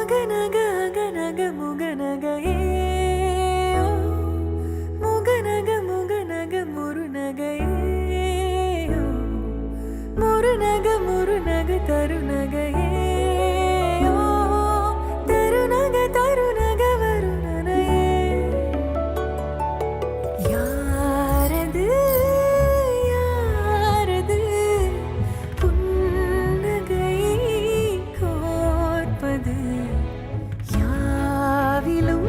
மகனக அகனக முகனகையே முகனக முகனக முருநகையே முருநக முருநக தருநகையே தருநக தருநக வருணனையே யாரது யாரது புன்னகை கோர்ப்பது யாவிலும்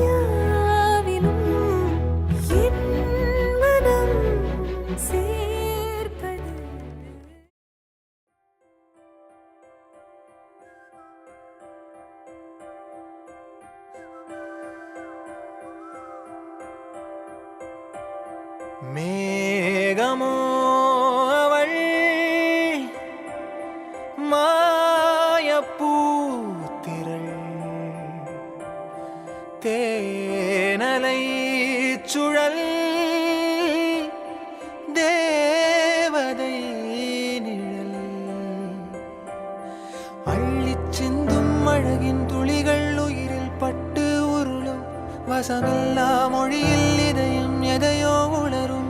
யாவிலும் என் மனம் சேர்ப்பது மேகமோ அவள் மாயப்பூத்திரள் தேனலை சுழல் தேவதை நிழல் அள்ளிச் சிந்தும் அழகின் துளிகள் உயிரில் பட்டு உருளும் வசமில்லா மொழியில் இதயம் எதையோ உணரும்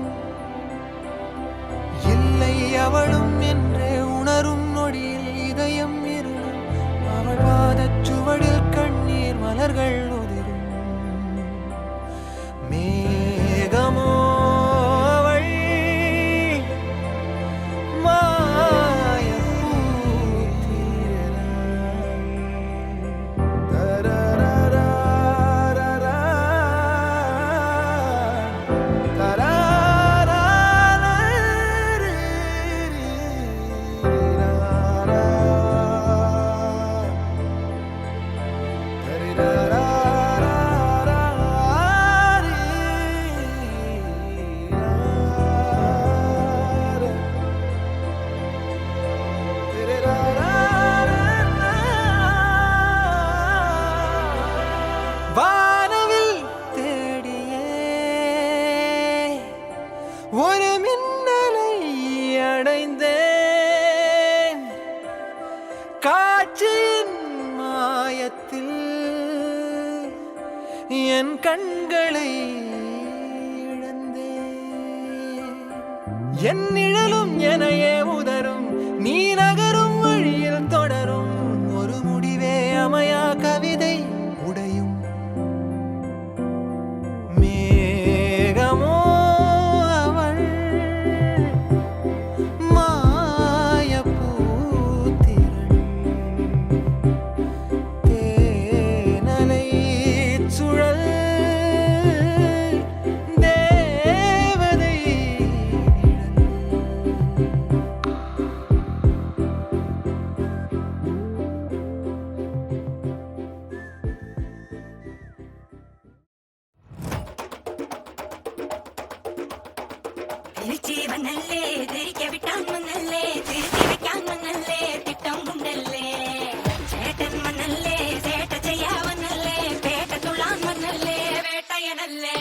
இல்லை அவளும் என்றே உணரும் நொடியில் இதயம் இருளும் அவள் பாதச் சுவடில் கண்ணீர் மலர்கள் உதிரும் மேகமோ அவள் வானவில் தேடியே ஒரு மின்னலை அடைந்தேன் காட்சியின் மாயத்தில் என் கண்களை இழந்தேன் என் நிழலும் எனையே உதரும் நீ நகரும் வழியில் தொடரும் ஒரு முடிவே அமையா கவிதை உடையும் மேகமோ அவள் மாயப்பூத்திரள் தேனலை சுழல் தேவதை நிழல் திருச்சி வண்ணல்லே திரிக்க விட்டான் மண்ணல்லே திருச்சி வைக்கான் மண்ணல்லே திட்டம் உண்டல்லே சேட்டன் மண்ணல்லே சேட்ட செய்யா வண்ணல்லே பேட்ட துளான் மண்ணல்லே வேட்டையனல்லே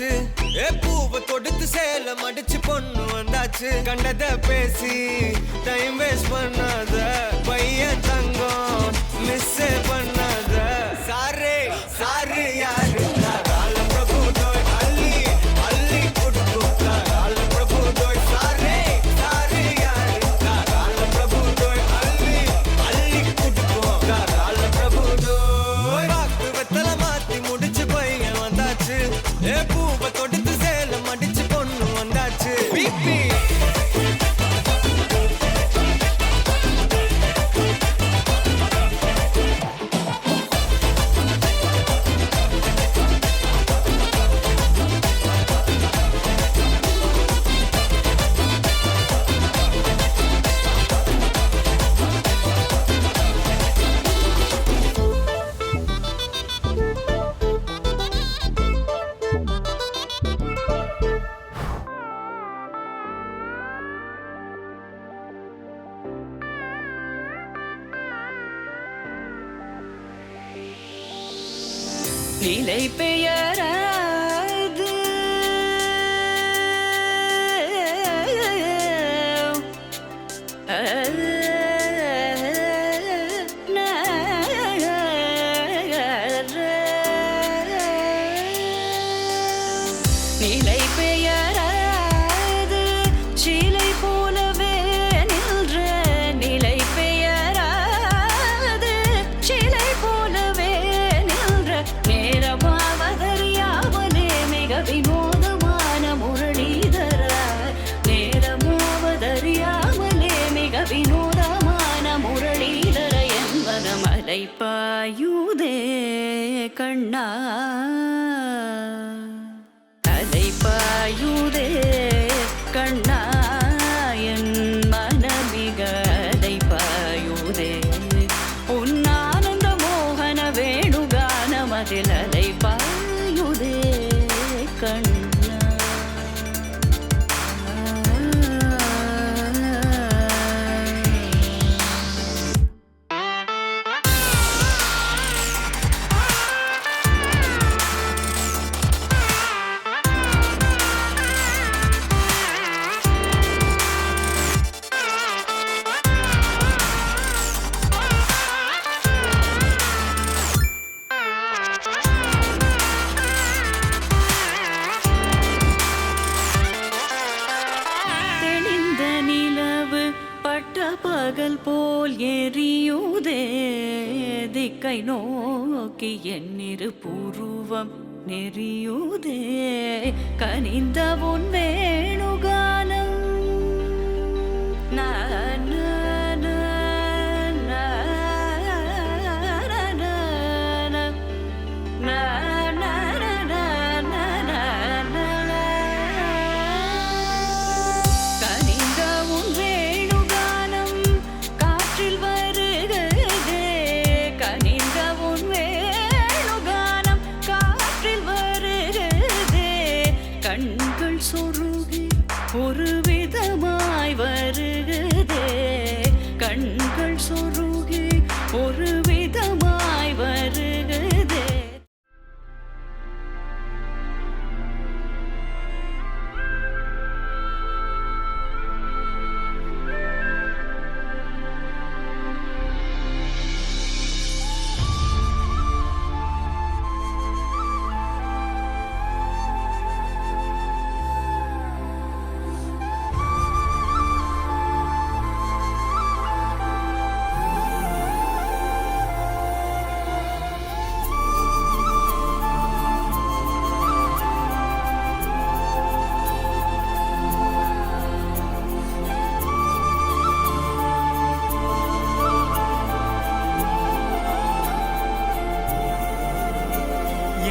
வந்தாச்சு. பூவை தொடுத்து சேலம் அடிச்சு பொண்ணு வந்தாச்சு. கண்டத பேசி டைம் வேஸ்ட் பண்ணாத பையன் தங்கம் மிஸ் பண்ணாத. சாரே சாரு யாரு கால பிரபு டோய் அள்ளி அள்ளி குடுக்கு கால பிரபு டோய். சாரே சாரு யாரு கால பிரபு டோய் அள்ளி அள்ளி குடுக்கு கால பிரபு டோய். வாக்கு வெத்தல மாத்தி முடிச்சு பையன் வந்தாச்சு. பூவை தொடுத்து சேலம் அடிச்சு பொண்ணு வந்தாச்சு. பிபி நிலை பெயராது நிலை பெயராது சிலை போலவே நின்ற நிலை பெயராது சிலை போலவே நின்ற நேரமாவதறியாமலே மிக வினோதமான முரளிதர நேரமாவதறியாமலே மிக வினோதமான முரளிதர என்பன மலை பாயுதே கண்ணா அலை பாயுதே கண்ணா என் மனமிக அலை பாயுதே உன் ஆனந்த மோகன வேணுகானமதில் அலை பாயுதே கண்ணா. தெளிந்த நிலவு பட்ட பகல் போல் எரியுதே திக்கை நோக்கி என்னிரு புருவம் நெறியுதே கனிந்த உன் வேணுகானம் கனிந்த உன் வேணுகானம் காற்றில் வருகிறதே கனிந்த உன் வேணுகானம் காற்றில் வருகிறதே கண்கள் சொருகி ஒரு விதமாய் வருகிறதே கண்கள் சொருகி ஒரு விதமாய் வருகிறதே.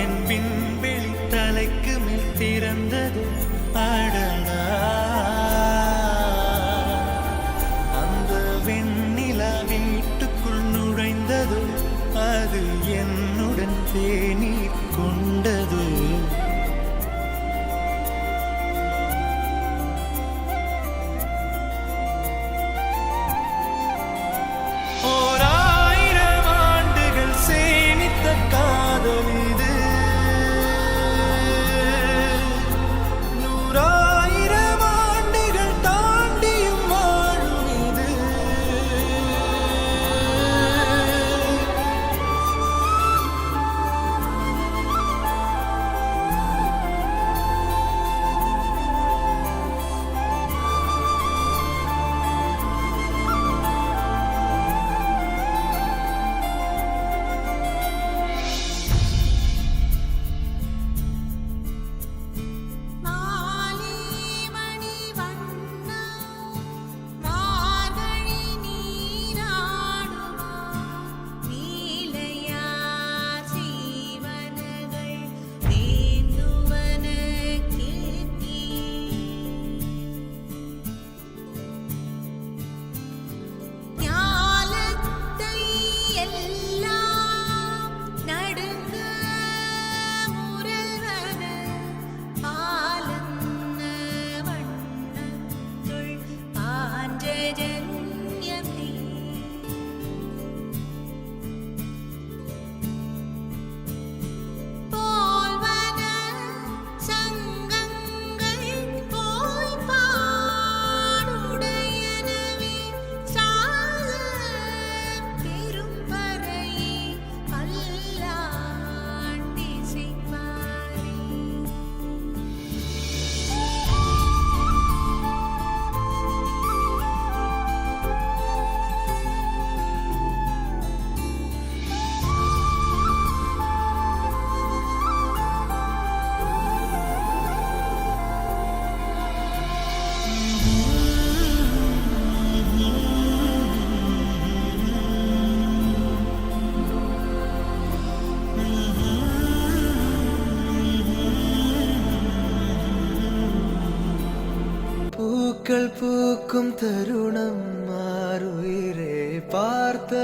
என் விண்வெளி தலைக்கு மேல் திறந்தது அடடா. அந்த வெண்ணிலா வீட்டுக்குள் நுழைந்தது அது என்னுடன் தேநீர் கொண்டது. பூக்கள் பூக்கும் தருணம் மாறுயிரே பார்த்ததாருமில்லை.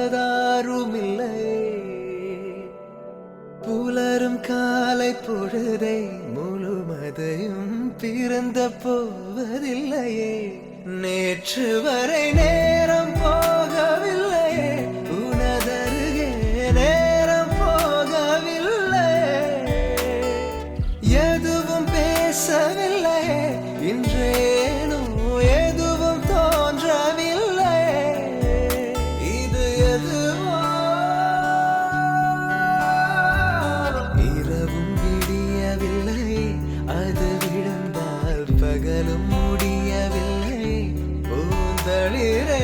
புலரும் காலை பொழுதை முழுமதையும் பிறந்த போவதில்லையே. நேற்று வரை நேரம் போகவில்லையே, உனதருகே நேரம் போகவில்லை. எதுவும் பேசவில்லையே, இன்றேனோ எதுவும் தோன்றவில்லை. இது எதுவோ இரவும் விடியவில்லை, அது விழுந்தால் பகலும் முடியவில்லை. பூந்தளிரே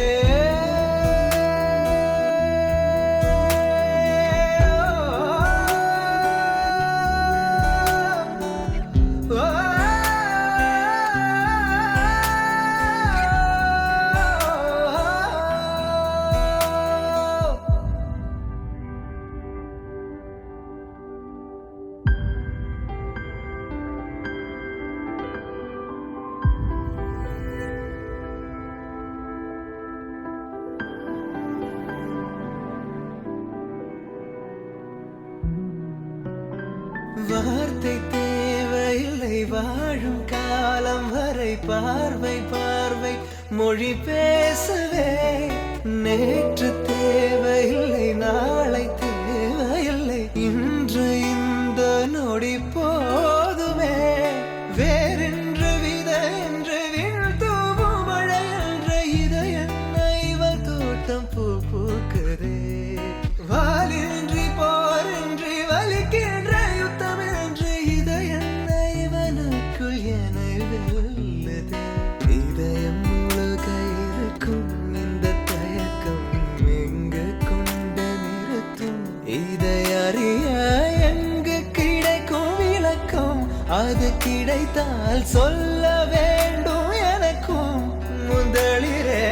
வார்த்தை தேவையில்லை, வாழும் காலம் வரை பார்வை பார்வை மொழி பேசவே. நேற்று தேவையில்லை, நாளை தேவையில்லை, இன்று இந்த நொடி போதுமே. வேறென்று வித என்று வீழ்த்தூவும் மழை என்ற இதயன்னை இவர் தோட்டம் பூ பூக்குதே. வாலின்றி போரின்றி வலிக்கின்ற யுத்தம் என்று இதயன்னை இவனுக்குள் என வெல்லுதே. இதயம் முழுக இருக்கும் இந்த தயக்கம் எங்கு கொண்டு நிறுத்தும்? இதை அறிய எங்கு கிடைக்கும் விளக்கம்? அது கிடைத்தால் சொல்ல வேண்டும் எனக்கும். முதலிரே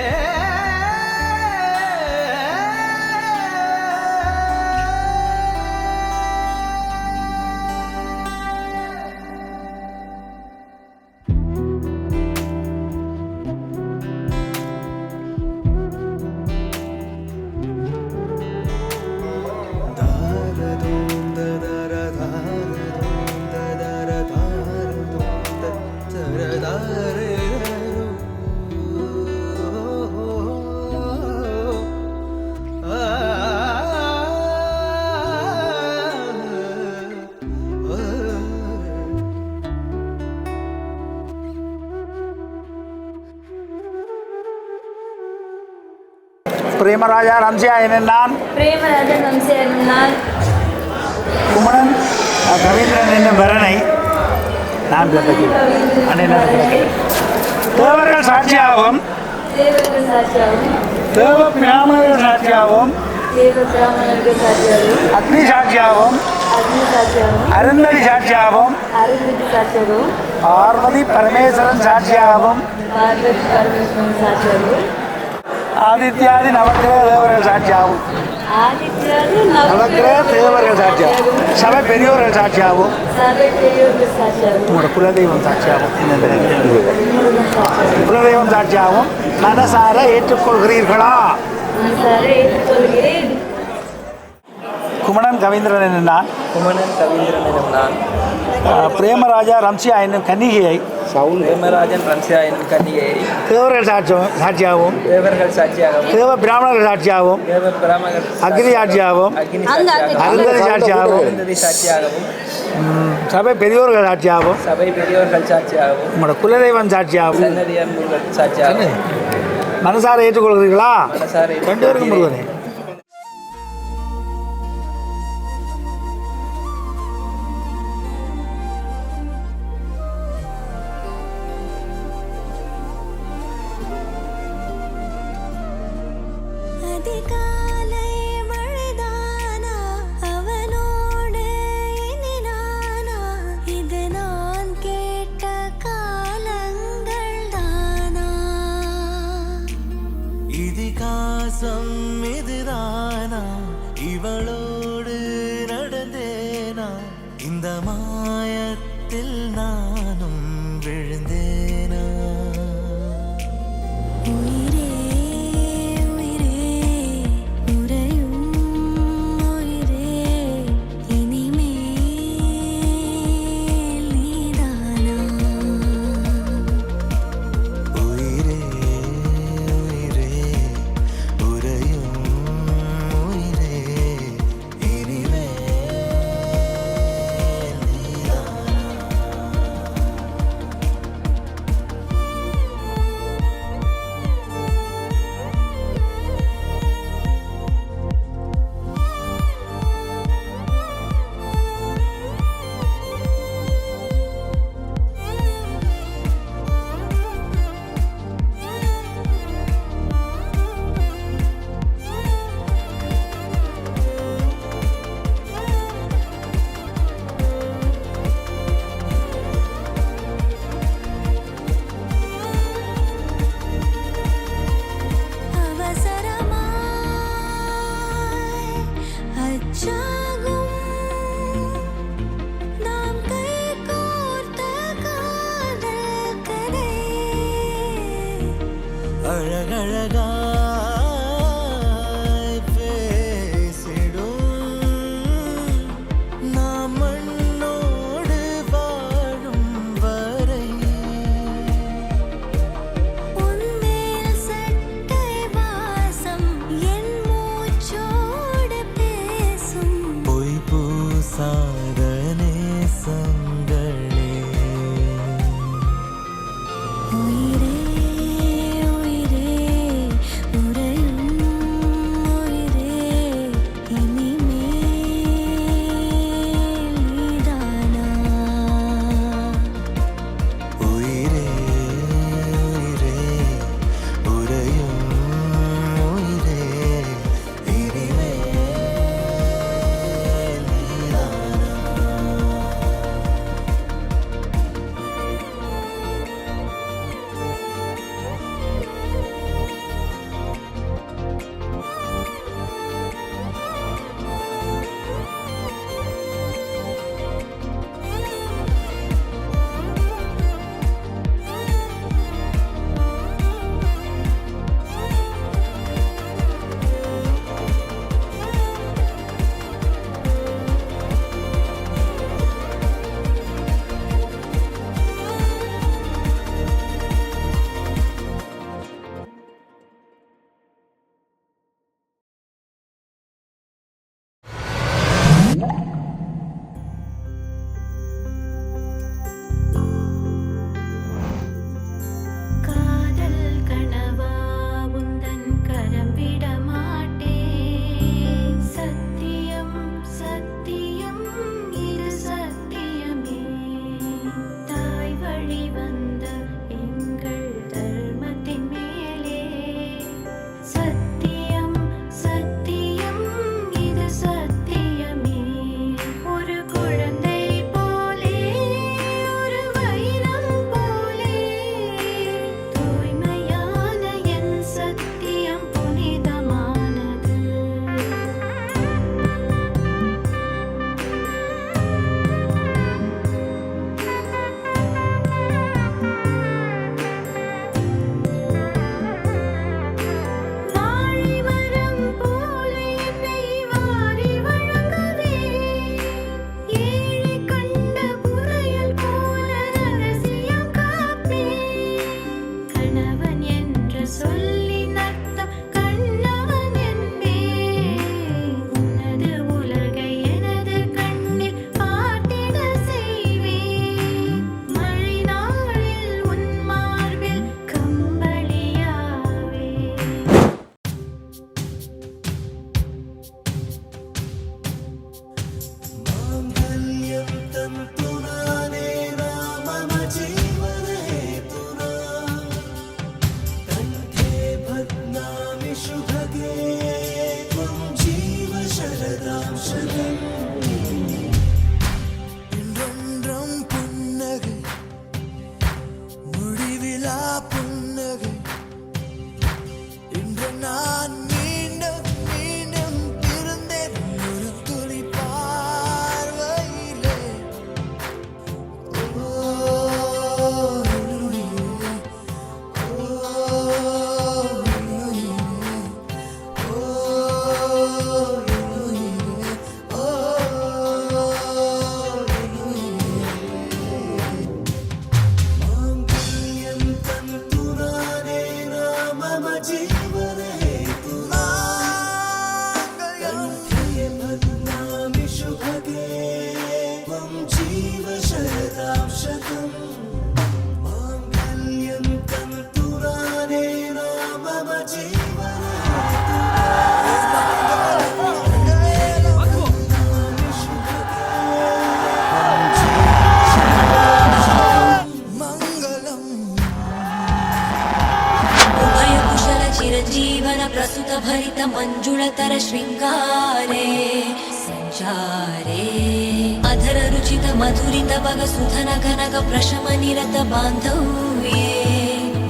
பிரேமராஜா ரம்சியாயனன் நான். பிரேமராஜன் வம்சியாயனன் நான். குமணன் கவீந்திரன் என்னும் பரணை நான் தேவர்கள் சாட்சியாகவும் தேவர்கள் சாட்சியாகவும் தேவ பிராமணர்கள் சாட்சியாகவும் தேவ பிராமணர்கள் சாட்சியாகவும் அக்னி சாட்சியாகவும் அக்னி சாட்சியாகவும் அருந்ததி சாட்சியாகவும் அருந்ததி சாட்சியாகவும் பார்வதி பரமேஸ்வரன் சாட்சியாகவும் பார்வதி பரமேஸ்வரன் சாட்சியாகவும் ஆதித்யாதி நவக்கிரக தேவர்கள் சாட்சியாகவும் ஆதித்யாதி நவக்கிரக தேவர்கள் சாட்சியாகவும் சபை பெரியோர்கள் சாட்சியாகவும் சபை பெரியோர்கள் சாட்சியாகவும் உங்களோட குலதெய்வம் சாட்சியாகவும் குலதெய்வம் சாட்சியாகவும் மனசார ஏற்றுக்கொள்கிறீர்களா? மனசார ஏற்றுக்கொள்கிறேன். குமணன் கவீந்திரன் என்னும் நான். குமணன் கவீந்திரன் எனும் நான். பிரேமராஜா ரம்சியா என்னும் கன்னிகையை பிரேமராஜன் ரம்சியா என்னும் கன்னிகையை தேவர்கள் சாட்சியாகவும் தேவர்கள் சாட்சியாகவும் தேவ பிராமணர்கள் சாட்சியாகவும் தேவ பிராமணர்கள் அக்னி சாட்சியாகவும் அக்னி சாட்சியாகவும் அருந்ததி சாட்சியாகவும் அருந்ததி சாட்சியாகவும் சபை பெரியோர்கள் சாட்சியாகவும் சபை பெரியோர்கள் சாட்சியாகவும் உங்களோட குலதெய்வம் சாட்சியாகவும் சன்னதியார் முருகன் சாட்சியாகவும் மனசார ஏற்றுக்கொள்கிறீர்களா? மனசார ரெண்டு பேருக்கும் முருகனே. அதிகாலை மழைதானா அவனோடு இனி நானா? இது நான் கேட்ட காலங்கள் தானா? இதிகாசம் இதுதானா? இவளோடு நடந்தேனா? இந்த மாயத்தில் நானும் விழுந்தேனா? விடமாட்டேன். சத்தியம் சத்தியம் இது சத்தியமே. தாய் வழி வந்த எங்கள் தர்மத்தின் மேலே. சத்தியம் சத்தியம் இது சத்தியமே. ஒரு குழந்தை போலே ஒரு வைரம் போலே தூய்மையான என் சத்தியம் புனிதமானது. வாழைமரம் போலே என்னை வாரி வழங்கவே. ஏழை கண்ட புதையல் போல ரகசியம் காப்பேன். கணவன் என்று சொல்லின் அர்த்தம் கண்ணவன் என்பேன். உனது உலகை எனது கண்ணில் பார்த்திட செய்வேன். மழை நாளில் உன் மார்பில் கம்பளியாவே. माङ्गल्यं तन्तुनानेन मम जीवने तुना कण्ठे बध्नामि शुभगे त्वं जीव शरदां शतम् இன்றென்றும் புன்னகை முடிவிலா புன்னகை இன்று நான் மீண்டும் மீண்டும் பிறந்தேன் ஒரு துளி பார்வையிலே. ஓ உயிரே, ஓ உயிரே, ஓ உயிரே, ஓ माङ्गल्यं तन्तुनानेन मम जीवने तुना कण्ठे बध्नामि शुभगे त्वं जीव शरदां शतम् माङ्गल्यं तन्तुनानेन मम जीवने मङ्गलम् उभयकुशल चिरजीवन प्रसुत भरित मञ्जुळतर शृङ्गारे सञ्चारे अधर रुचित मधुरित भग सुधन कनक प्रशम निरत बान्धव्ये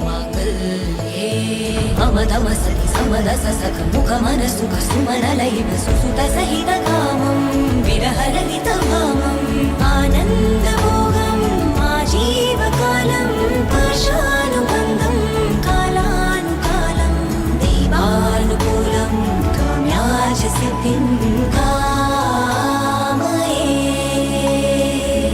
माङ्गल्ये मम तम सति समदस सख मुख मन सुख सुमन लैव सुसुत सहित कामं विरहरहित भामम् आनन्दमोगम् आजीवकालं पाशानुबन्धं कालानुकालं दैवानुकूलं काम्याच सिद्धिं कामये.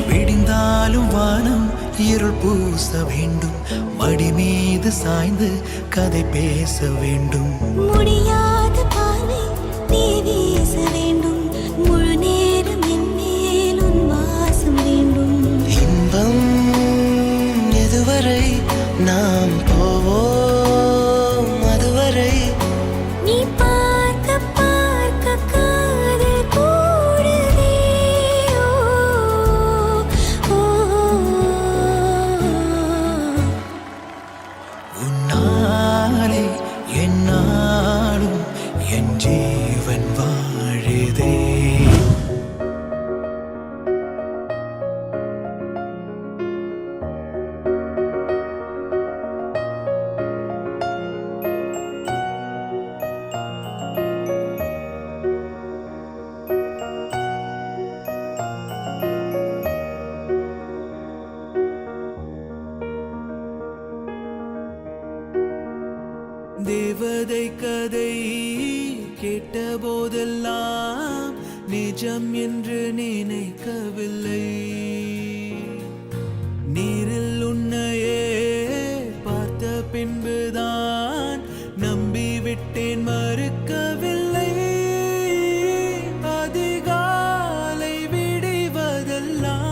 விடிந்தாலும் வானம் இருள் பூச வேண்டும் மடி மீது சாய்ந்து கதை பேச வேண்டும் முடியாத பார்வை நீ வீச வேண்டும். முழு நேரம் என் மேல் உன் வாசம் வேண்டும். இன்பம் எதுவரை நாம் போவோம் அதுவரை நீ பார்க்க பார்க்க காதல் கூடுதே. ஓ, ஓ, உன்னாலே என்னாலும் என் ஜீவன் வாழுதே. தேவதை கதை கேட்ட போதெல்லாம் நிஜம் என்று நினைக்கவில்லை. நீரில் உன்னையே பார்த்த பின்புதான் நம்பிவிட்டேன் மறுக்கவில்லை. அதிகாலை விடிவதெல்லாம்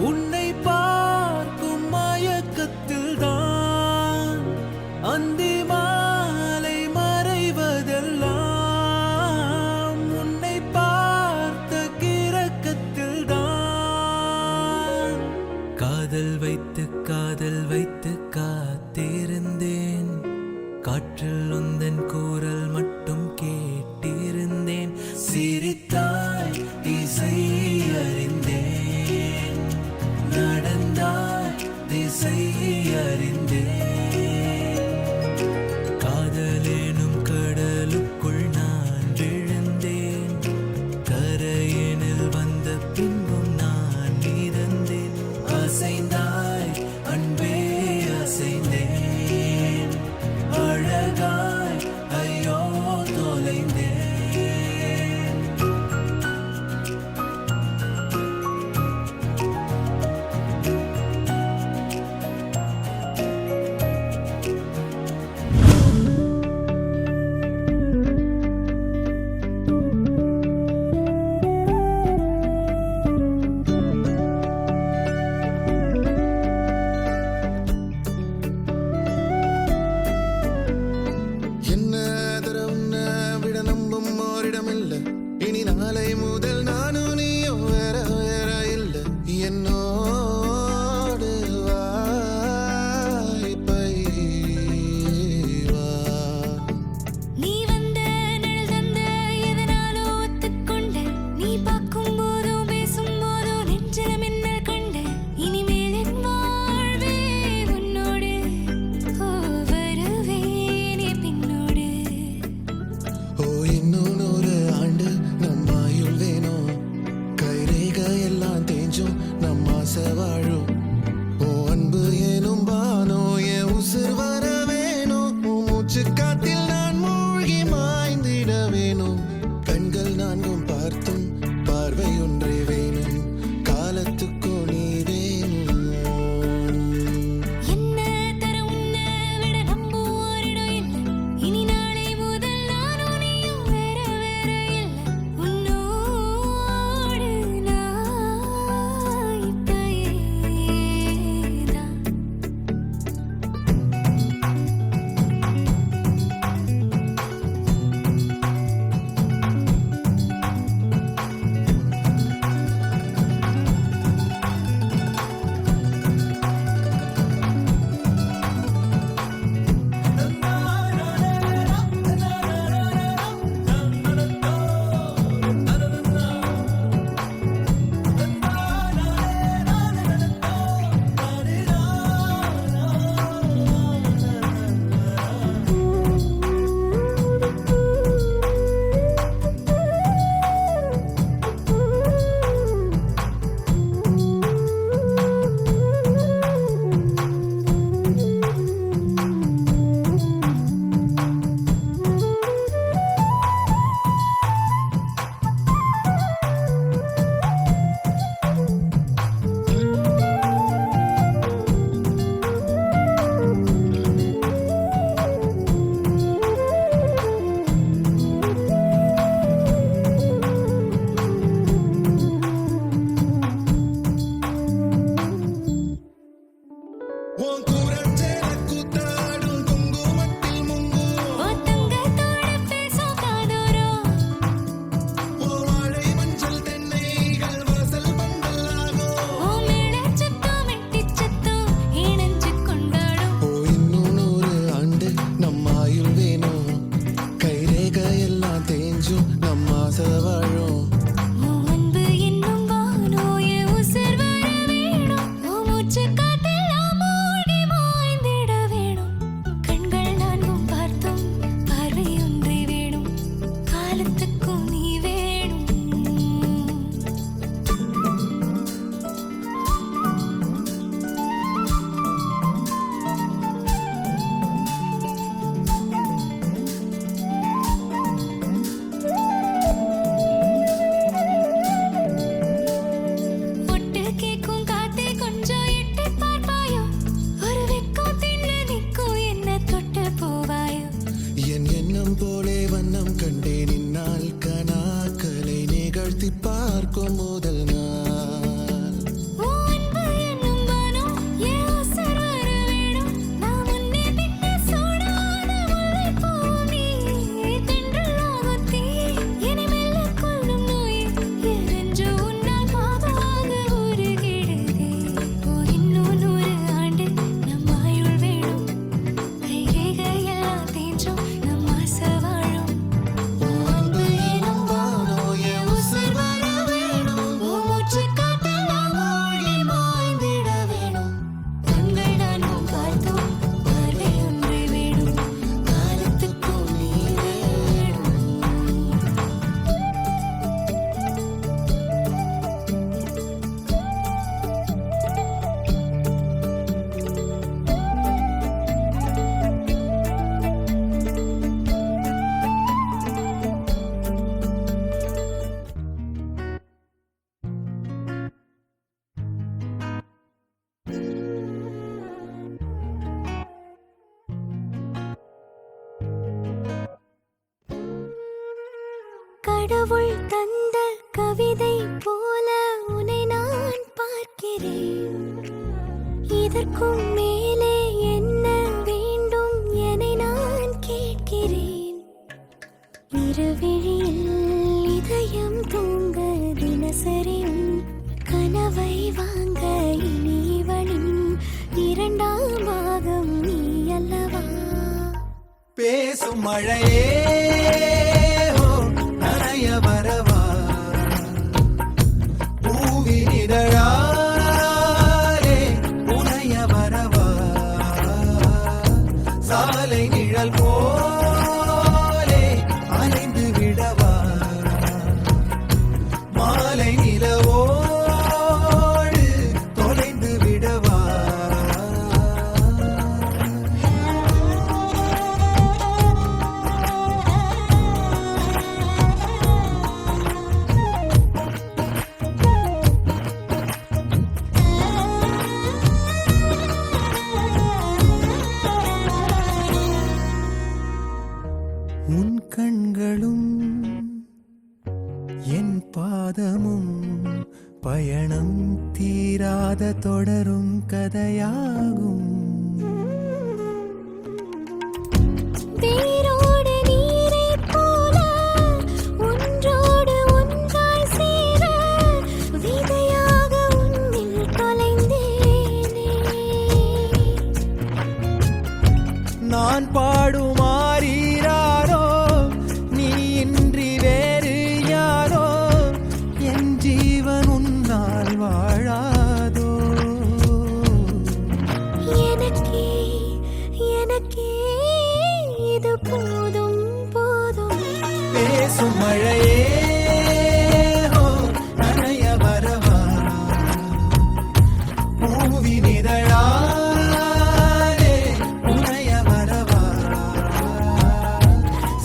உன்னை பார்க்கும் மயக்கத்தில்தான். அந்தி மாலை காற்றில் உந்தன் கூறல் மட்டும் கேட்டிருந்தேன். சிரித்தாய் இசை அறிந்தேன், நடந்தாய் திசை அறிந்தேன். காதலேனும் கடலுக்குள் நான் விழுந்தேன், கரையினில் வந்த பின்பும் நான் மிதந்தேன். அசைந்தாய் அன்பே அசைந்தேன், அழகாய் ஐயோ தொலைந்தேன். கடவுள் தந்த கவிதை போல உன்னை நான் பார்க்கிறேன். இதற்கும் மேலே என்ன வேண்டும் என நான் கேட்கிறேன். இருவிழியில் இதயம் தூங்க தினசரி கனவை வாங்க இனிவனின் இரண்டாம் பாகம் நீ அல்லவா? பேசும் மழையே ஓ, நனைய வரவா பூவின் இதழாலே உனைய வரவா சாலை நிழல் போலே அலைந்து விடவா மாலை நிலவோடு தொலைந்து விடவா? உன் கண்களும் என் பாதமும் பயணம் தீராத தொடரும் கதையாகும். வேரோடு நீரைப் போல ஒன்றோடு ஒன்றாய் சேர விதையாக உன்னில் தொலைந்தேனே. நான் பாடுமாறீராரோ நீ இன்றி வேறு யாரோ என் ஜீவன் உன்னால் வாழாதோ? எனக்கே எனக்கே இது போதும் போதும். பேசும் மழையே ஓ, நனைய வரவா பூவின் இதழாலே உனைய வரவா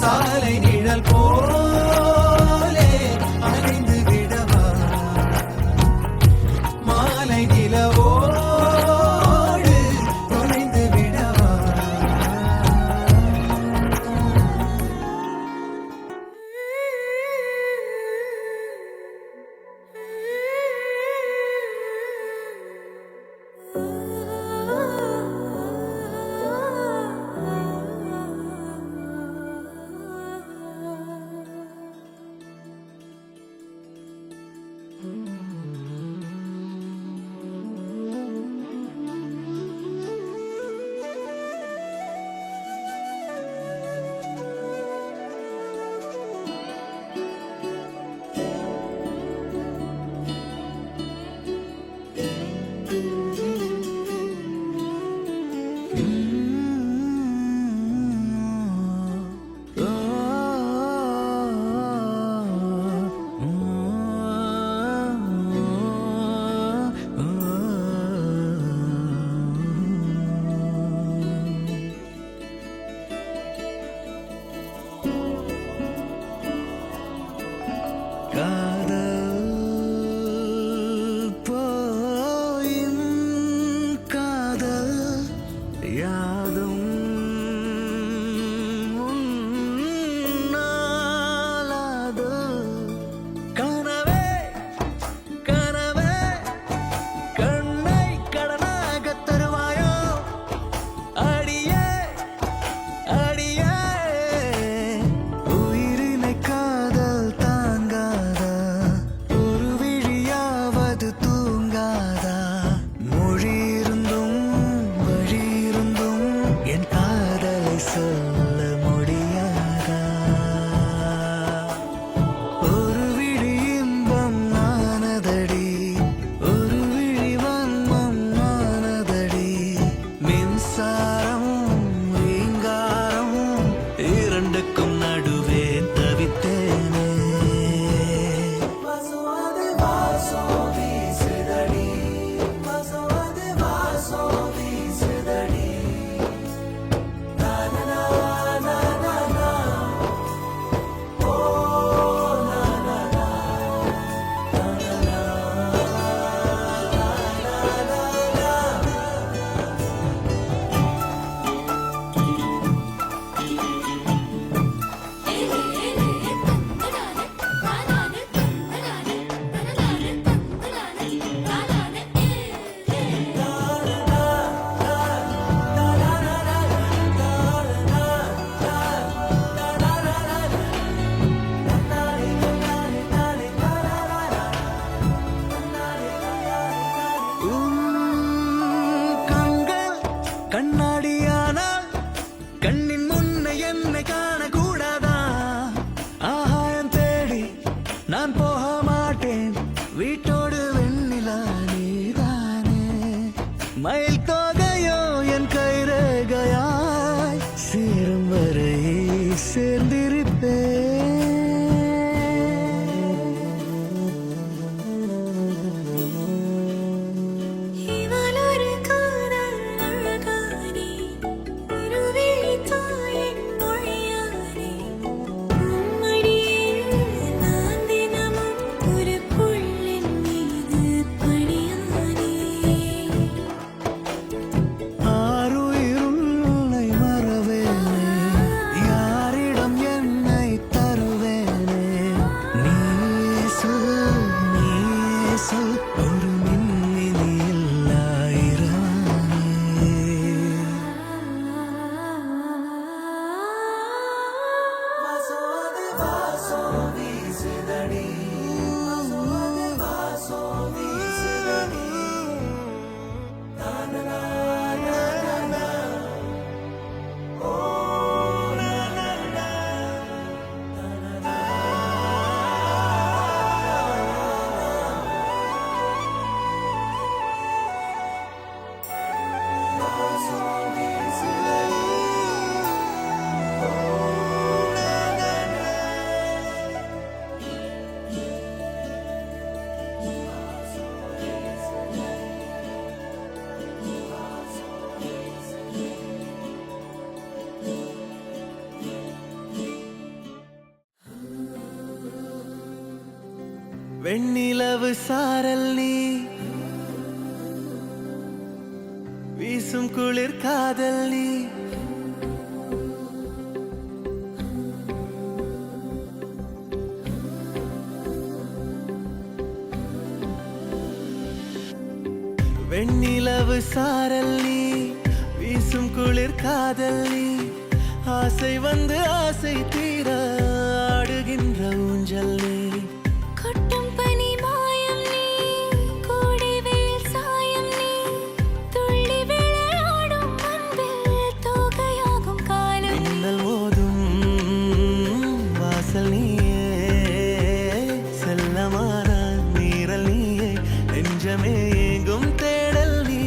சாலை நிழல் போலே அலைந்து விடவா மாலை நிலவோடு தொலைந்து விடவா? இவள் ஒரு காதல் அழகானே இருவிழி தாயின் மொழியானே உம்மடியில் நான் தினமும் ஒரு புள்ளின் மீது பணியானே ஆருயிருள்ளை மறவேனே யாரிடம் என்னை தருவேனே நீயே சொல் ஒரு மின்மினி இல்லாயிரானே வெண்ணிலவு சாரல் நீ வீசும் குளிர் காதல் நீ வெண்ணிலவு சாரல் நீ வீசும் குளிர் காதல் நீ ஆசை வந்து ஆசை தீர ஆடுகின்ற ஊஞ்சல் நீ கொட்டும் பனி மாயம் நீ கோடை வெயில் சாயம் நீ துள்ளி விளையாடும் அன்பில் தோகையாகும் காலம் மின்னல் மோதும் வாசல் நீயே செல்லமான நீரல் நீயே நெஞ்சமே எங்கும் தேடல் நீ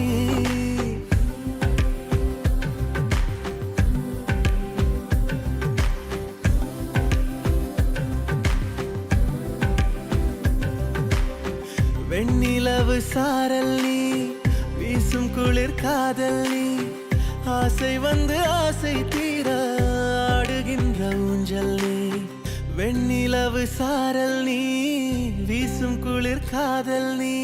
வெண்ணிலவு சாரல் நீ வீசும் குளிர் காதல் நீ ஆசை வந்து ஆசை தீர ஆடுகின்ற ஊஞ்சல் நீ வெண்ணிலவு சாரல் நீ வீசும் குளிர் காதல் நீ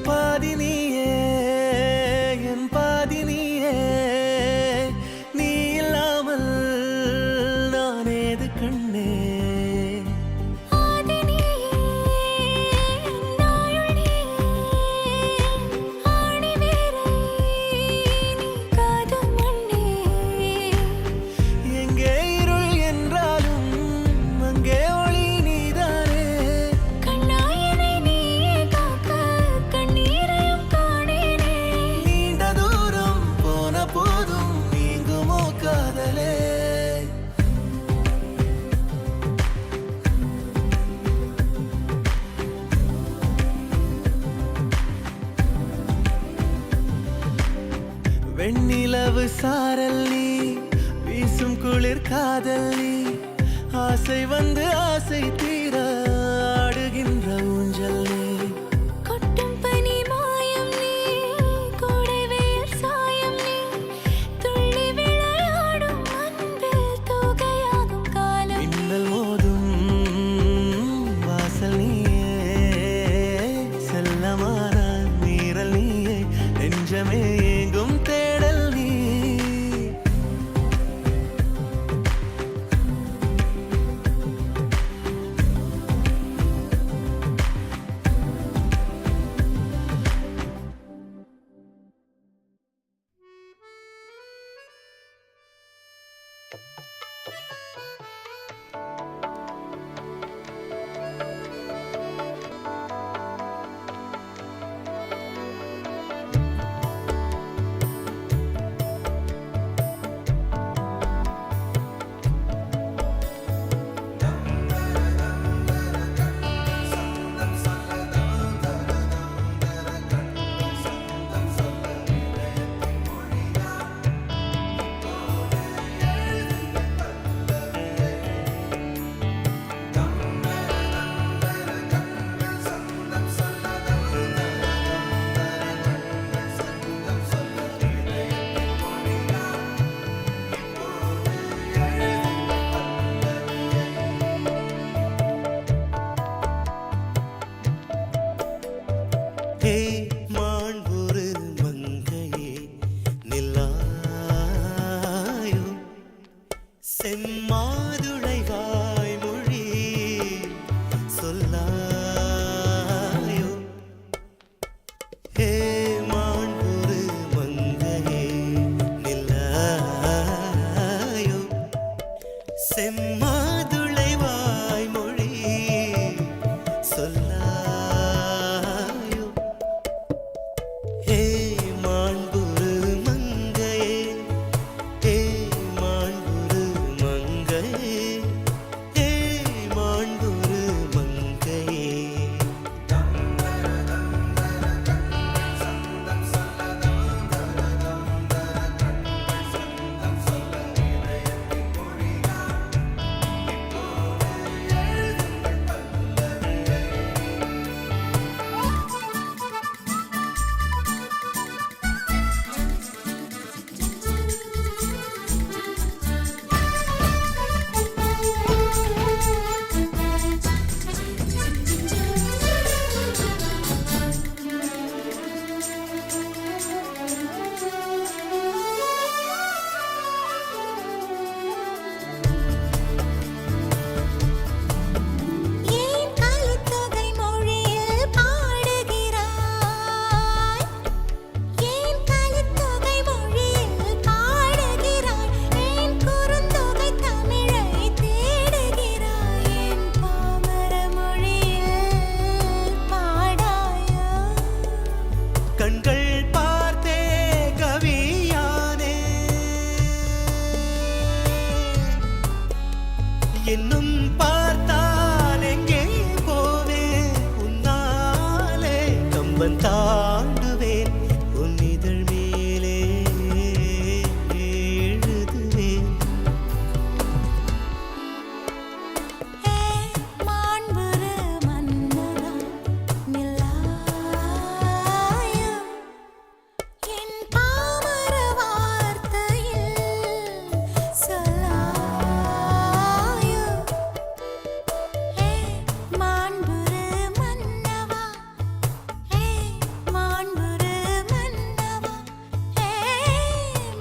பாதி நீயே என் பாதி நீயே நீ இல்லாமல் நான் ஏது கண்ணே ஆதி நீயே நாயுள் நீயே ஆணி வேரை நீ காதும் மண்ணே எங்கே இருள் என்றாலும் அங்கே ஒளி நீதானே கண்ணாயனை நீயே காக்க கண்ணீரையும் காணேனே நீண்ட தூரம் போன போதும் நீங்குமோ காதலே வெண்ணிலவு சாரல் நீ வீசும் குளிர் காதல் நீ ஆசை வந்து ஆசை தீர ஆடுகின்ற ஊஞ்சல் நீ கொட்டும் பனி மாயம் நீ கோடை வெயில் சாயம் நீ துள்ளி விளையாடும் அன்பில் தோகையாகும் காலம் மின்னல் மோதும் வாசல் நீயே செல்லமான நீரல் நீயே நெஞ்சமே எங்கும் தேடல் நீ செம்மாதுளை வாய்மொழி சொல்லாயோ ஏ மாண்புரு மங்கையே ஏ மாண்புரு மங்கையே ஏ மாண்புரு மங்கையே ஏன் கலித்தொகை மொழியில் பாடுகிறாய் ஏன் கலித்தொகை மொழியில் பாடுகிறாய் ஏன் குறுந்தொகை தமிழை தேடுகிறாய் ஏன் பாமர மொழியில் பாடாயா கண்கள் பார்த்தே கவியானே இன்னும் பார்த்தால் எங்கே போவேன் உன்னாலே கம்பன் தாண்டுவேன் உன் இதழ் மேலே எழுதுவேன் மாண்புரு மன்னவா நில்லாயா என் பாமர வார்த்தையில் சொல்லாயா மாண்புரு மன்னவா மாண்புரு மன்னவா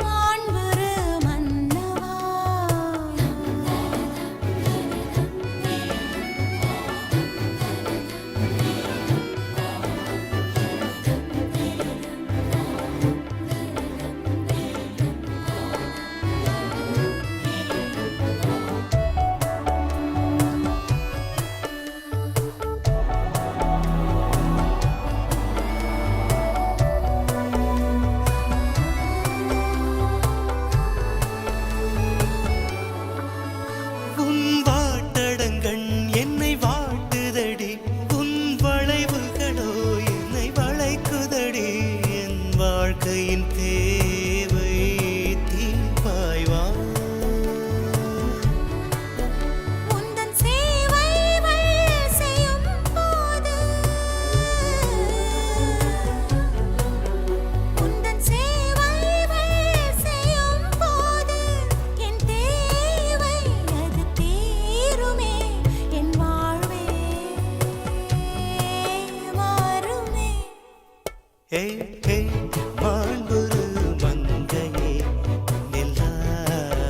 மாண்புரு மன்னவா உன் வாட்டடங்கண் என்னை வாட்டுதடி உன் வளைவுகளோ என்னை வளைக்குதடி என் வாழ்க்கையின் தேவை தீர்ப்பாய்வா உந்தன் சேவைகள் செய்யும் போது உந்தன் சேவைகள் செய்யும் போது என் தேவை அது தீருமே என் வாழ்வே மாறுமே ஏய் ஏய் மாண்புரு மங்கையே நில்லாயோ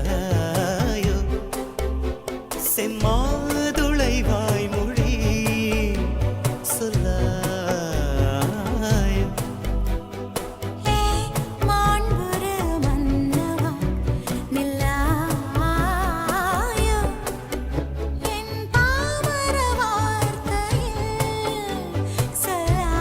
செம்மாதுளை வாய்மொழி சொல்லாயோ மாண்புரு மன்னவா நில்லாயா என் பாமர வார்த்தையில் சொல்லாயா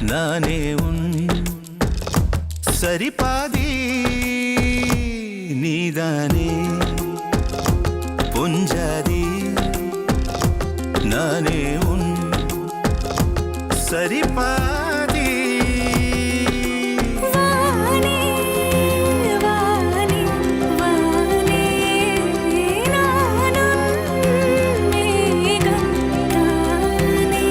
நானே உன் சரி பாதி நீதானே பொஞ்சாதி நானே உன் சரி பாதி வானே வானே வானே நானும் மேகம் தானே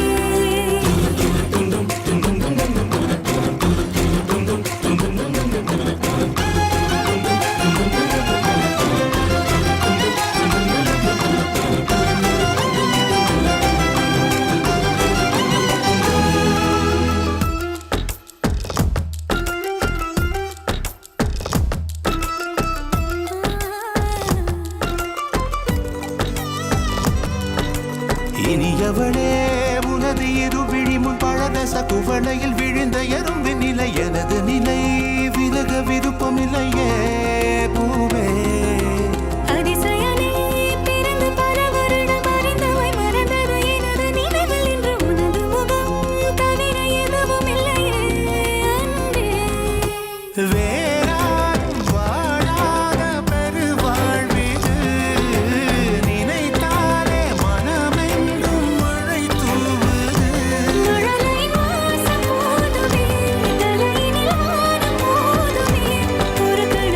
இனியவளே உனது இரு விழி முன் பழதச குவளையில் விழுந்த எறும்பின் நிலை எனது நிலை விலக விருப்பமில்லையே பூவே அதிசயனே பிறந்து பல வருடம் அறிந்தவை மறந்தது எனது நினைவில் இன்று உனது முகம் தவிர எதுவும் இல்லையே அன்பே வேறாரும் வாழாத பெருவாழ்விது நினைத்தாலே மனமெங்கும் மழை தூவுது மழலையின் வாசம் போதுமே தலையினில் வானம் போதுமே ஒரு கணம்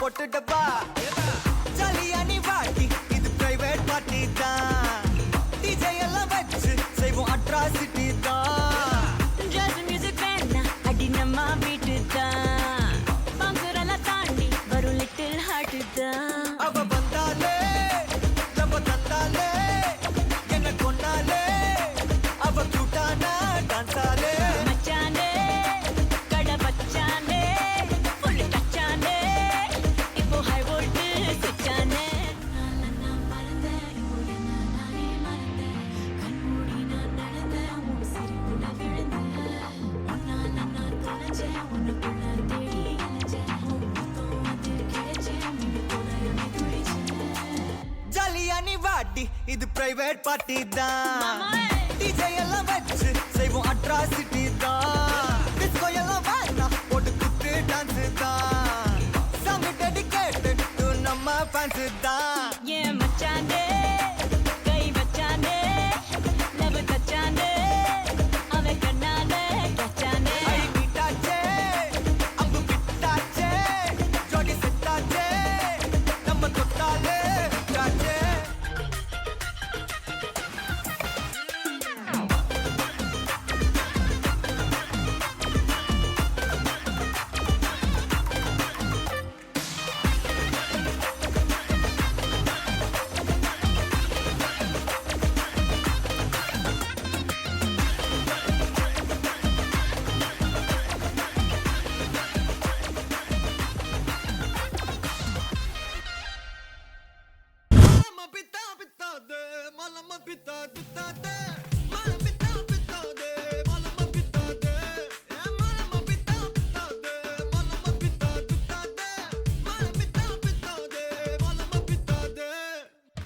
போட்டுட்டப்பா ஜாலியா நீ வாட்டி இது பிரைவேட் பார்ட்டி தான் டிஜே எல்லாம் வச்சு செய்வோம் அட்ராசிட்டி தான் ஜாஸ் மியூசிக் வேணா அடி நம்ம வீட்டு தான் பங்குரெல்லாம் தாண்டி வரும் லிட்டில் ஹார்ட் தான் அவ வந்தாலே நம்ம தந்தாலே என்ன கொண்டாலே அவ கியூட்டானா டான்ஸாலே மச்சானே கடை வச்சானே ஃபுல் டச்சானே இப்போ ஹை வோல்ட் சுச்சானே நான் மறந்தேன் நானே மறந்தேன் கண்மூடி நான் நடந்தேன் உன் சிரிப்புல விழுந்தேன் நான் தொலைச்சேன் உனக்குள்ள தேடி அலைஞ்சேன் மொத்தம் அது கிடைச்சேன் மீண்டு போல என்னை துடிச்சேன் ஜாலியா நீ வாட்டி இது பிரைவேட் பார்ட்டி தான் டிஜே எல்லாம் வச்சு செய்வோம் அட்ராசிட்டி தான் டிஸ்கோ எல்லாம் வேணா போட்டு குத்து டான்ஸ் தான் சாங் டெடிகேட்டட் டு நம்ம ஃபேன்ஸ் தான் ஏன் மச்சானே கை வச்சானே லவ் தச்சானே அவன் கண்ணாலே கச்சானே ஐ மீட்டாச்சே அம்பு பிட்டாச்சே ஜோடி செட்டாச்சே நம்ம தொட்டாலே விட்டாச்சே Malama pita pita de, malama pita pita de, malama pita pita de, malama pita de, malama pita pita de, malama pita pita de, malama pita pita de, malama pita de.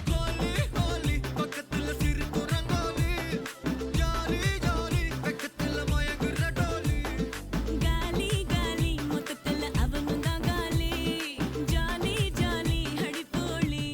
Holi holi, பக்கத்துல சிரிப்பு rangoli, jolly jolly, பக்கத்துல மயங்குற டோலி. காலி காலி மொத்தத்துல அவனும் தான் காலி jolly jolly அடி போலி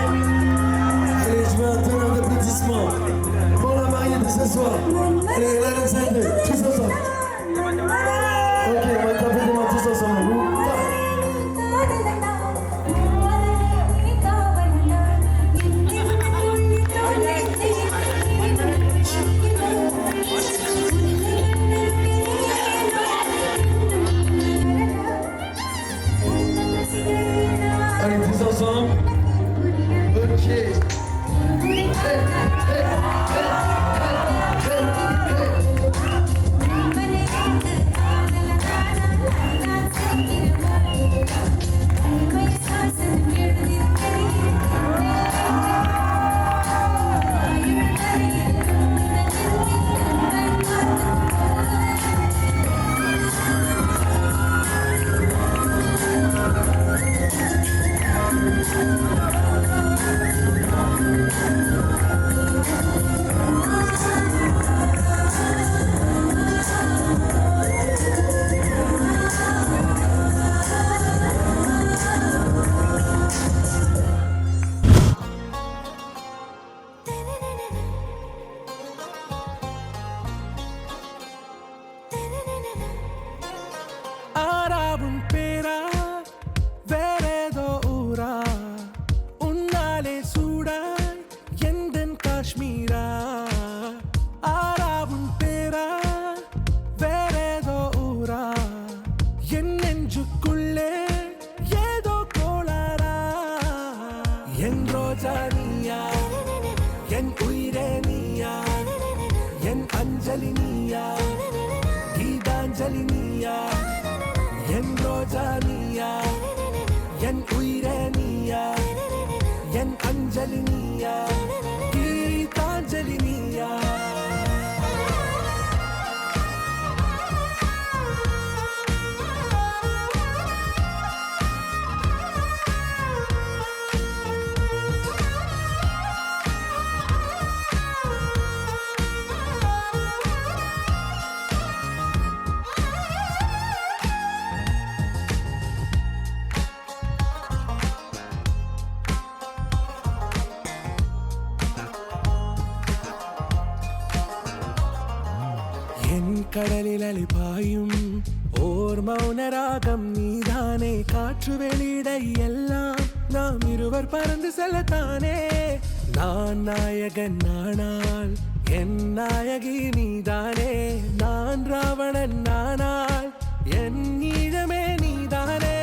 Allez, je veux un tonnerre d'applaudissements pour la mariée de ce soir. Allez, là, les amis, tous ensemble. Ok, on va taper des mains tous ensemble. Allez, tous ensemble. Ok. ஆறாவும் பேரா வேறேதோ ஊரா உன்னாலே சூடாய் எந்தன் காஷ்மீரா ஆறாவும் பேரா வேறேதோ ஊரா என் நெஞ்சுக்குள்ளே ஏதோ கோளாரா என் ரோஜா நீயா என் உயிரே நீயா என் அஞ்சலி நீயா கீதாஞ்சலி நீயா என் ரோஜா நீயா என் உயிரே நீயா என் அஞ்சலி நீயா கீதாஞ்சலி நீயா என் கடலில் அலிபாயும் ஓர் மௌன ராகம் நீதானே காற்று வெளியிட எல்லாம் நாம் இருவர் பறந்து செல்லத்தானே நான் நாயகன் நானால் என் நாயகி நீதானே நான் ராவணன் நானால் என் ஈழமே நீதானே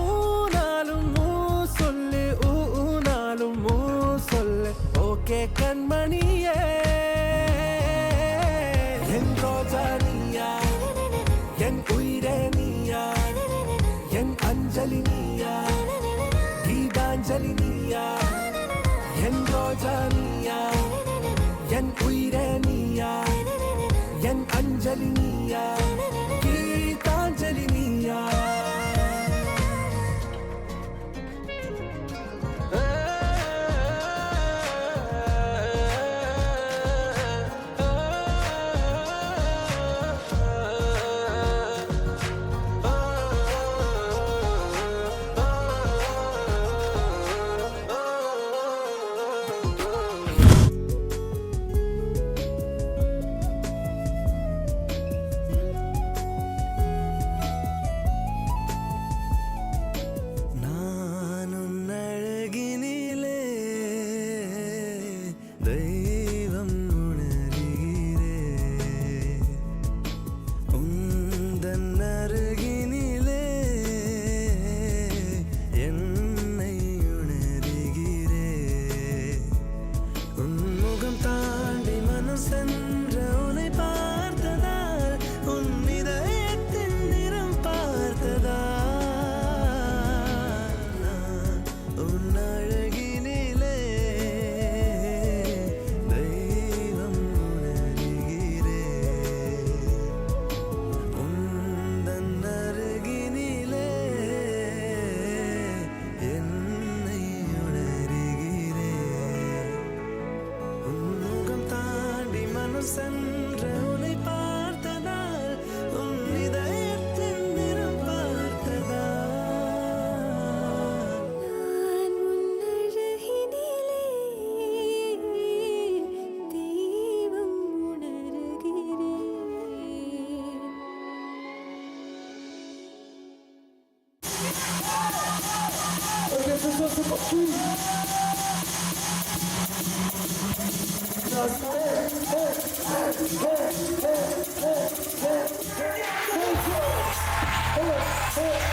ஊனாலும் ஊ சொல்லு ஊனாலும் ஊ சொல்லு ஓகே கண்மணியே என் ரோஜா நீயா என் உயிரே நீயா என் அஞ்சலி நீயா கீதாஞ்சலி நீயா என் ரோஜா நீயா என் உயிரே நீயா என் அஞ்சலி நீயா கீதாஞ்சலி நீயா சென்ற உன்னை பார்த்ததால் உன் இதயத்தின் நிறம் பார்த்ததால் நான் உன்னழகினிலே தெய்வம் உணர்கிறேன். Ok, ce soir c'est pour qui? Hey,